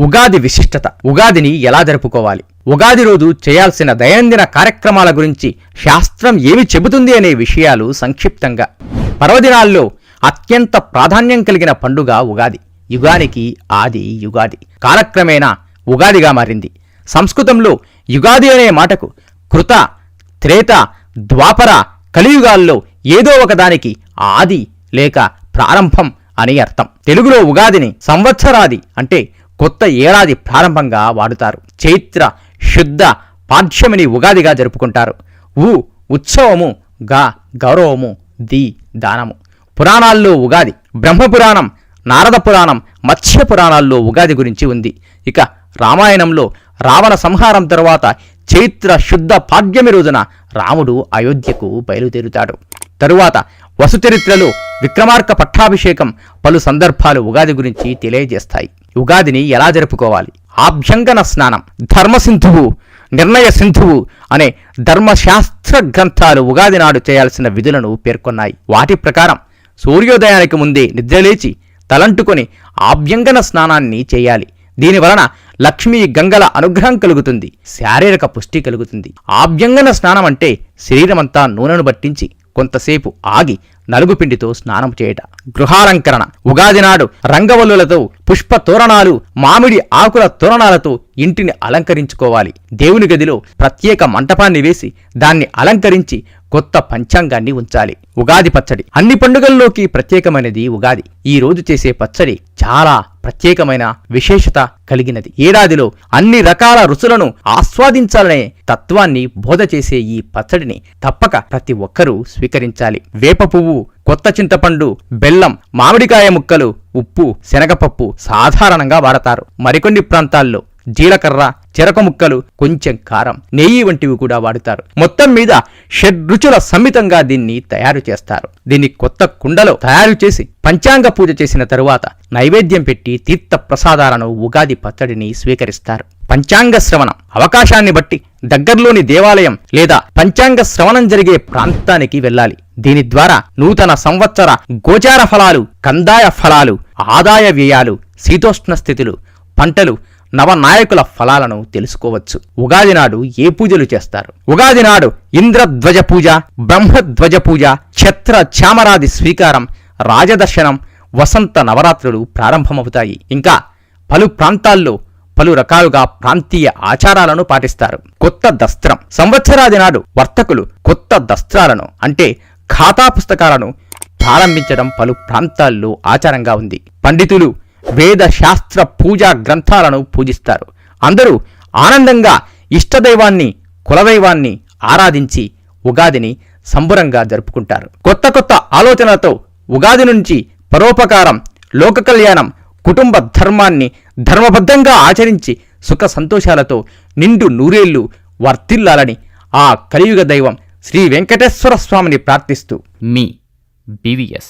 ఉగాది విశిష్టత, ఉగాదిని ఎలా జరుపుకోవాలి, ఉగాది రోజు చేయాల్సిన దైనందిన కార్యక్రమాల గురించి శాస్త్రం ఏమి చెబుతుంది అనే విషయాలు సంక్షిప్తంగా. పర్వదినాల్లో అత్యంత ప్రాధాన్యం కలిగిన పండుగ ఉగాది. యుగానికి ఆది యుగాది, కాలక్రమేణా ఉగాదిగా మారింది. సంస్కృతంలో యుగాది అనే మాటకు కృత, త్రేత, ద్వాపర, కలియుగాల్లో ఏదో ఒకదానికి ఆది లేక ప్రారంభం అని అర్థం. తెలుగులో ఉగాదిని సంవత్సరాది అంటే కొత్త ఏడాది ప్రారంభంగా వాడుతారు. చైత్ర శుద్ధ పాడ్యమిని ఉగాదిగా జరుపుకుంటారు. ఉత్సవము, గౌరవము, దానము. పురాణాల్లో ఉగాది, బ్రహ్మపురాణం, నారద పురాణం, మత్స్య పురాణాల్లో ఉగాది గురించి ఉంది. ఇక రామాయణంలో రావణ సంహారం తరువాత చైత్ర శుద్ధ పాడ్యమి రోజున రాముడు అయోధ్యకు బయలుదేరుతాడు. తరువాత వసుచరిత్రలో విక్రమార్క పట్టాభిషేకం పలు సందర్భాలు ఉగాది గురించి తెలియజేస్తాయి. ఉగాదిని ఎలా జరుపుకోవాలి? ఆభ్యంగన స్నానం, ధర్మసింధువు, నిర్ణయ సింధువు అనే ధర్మశాస్త్ర గ్రంథాలు ఉగాది నాడు చేయాల్సిన విధులను పేర్కొన్నాయి. వాటి ప్రకారం సూర్యోదయానికి ముందే నిద్రలేచి తలంటుకొని ఆభ్యంగన స్నానాన్ని చేయాలి. దీనివలన లక్ష్మీ గంగల అనుగ్రహం కలుగుతుంది, శారీరక పుష్టి కలుగుతుంది. ఆభ్యంగన స్నానం అంటే శరీరమంతా నూనెను పట్టించి కొంతసేపు ఆగి నలుగుపిండితో స్నానం చేయట. గృహాలంకరణ, ఉగాది నాడు రంగవల్లులతో, పుష్ప తోరణాలు, మామిడి ఆకుల తోరణాలతో ఇంటిని అలంకరించుకోవాలి. దేవుని గదిలో ప్రత్యేక మంటపాన్ని వేసి దాన్ని అలంకరించి కొత్త పంచాంగాన్ని ఉంచాలి. ఉగాది పచ్చడి అన్ని పండుగల్లోకి ప్రత్యేకమైనది ఉగాది. ఈ రోజు చేసే పచ్చడి చాలా ప్రత్యేకమైన విశేషత కలిగినది. ఏడాదిలో అన్ని రకాల రుచులను ఆస్వాదించాలనే తత్వాన్ని బోధ చేసే ఈ పచ్చడిని తప్పక ప్రతి ఒక్కరూ స్వీకరించాలి. వేప పువ్వు, కొత్త చింతపండు, బెల్లం, మామిడికాయ ముక్కలు, ఉప్పు, శనగపప్పు సాధారణంగా వాడతారు. మరికొన్ని ప్రాంతాల్లో జీలకర్ర, చెరకు ముక్కలు, కొంచెం కారం, నెయ్యి వంటివి కూడా వాడుతారు. మొత్తం మీద షడ్రుచుల సమ్మితంగా దీన్ని తయారు చేస్తారు. దీన్ని కొత్త కుండలో తయారు చేసి పంచాంగ పూజ చేసిన తరువాత నైవేద్యం పెట్టి తీర్థ ప్రసాదాలను ఉగాది పచ్చడిని స్వీకరిస్తారు. పంచాంగ శ్రవణం, అవకాశాన్ని బట్టి దగ్గర్లోని దేవాలయం లేదా పంచాంగ శ్రవణం జరిగే ప్రాంతానికి వెళ్ళాలి. దీని ద్వారా నూతన సంవత్సర గోచార ఫలాలు, కందాయ ఫలాలు, ఆదాయ వ్యయాలు, శీతోష్ణ స్థితులు, పంటలు, నవనాయకుల ఫలాలను తెలుసుకోవచ్చు. ఉగాది నాడు ఏ పూజలు చేస్తారు? ఉగాది నాడు ఇంద్రధ్వజ పూజ, బ్రహ్మధ్వజ పూజ, ఛత్ర చామరాది స్వీకారం, రాజదర్శనం, వసంత నవరాత్రులు ప్రారంభమవుతాయి. ఇంకా పలు ప్రాంతాల్లో పలు రకాలుగా ప్రాంతీయ ఆచారాలను పాటిస్తారు. కొత్త దస్త్రం, సంవత్సరాది నాడు వర్తకులు కొత్త దస్త్రాలను అంటే ఖాతా పుస్తకాలను ప్రారంభించడం పలు ప్రాంతాల్లో ఆచారంగా ఉంది. పండితులు వేద శాస్త్ర పూజా గ్రంథాలను పూజిస్తారు. అందరూ ఆనందంగా ఇష్టదైవాన్ని, కులదైవాన్ని ఆరాధించి ఉగాదిని సంబురంగా జరుపుకుంటారు. కొత్త కొత్త ఆలోచనలతో ఉగాది నుంచి పరోపకారం, లోక కళ్యాణం, కుటుంబ ధర్మాన్ని ధర్మబద్ధంగా ఆచరించి సుఖ సంతోషాలతో నిండు నూరేళ్లు వర్ధిల్లాలని ఆ కలియుగ దైవం శ్రీ వెంకటేశ్వర స్వామిని ప్రార్థిస్తూ మీ BVS.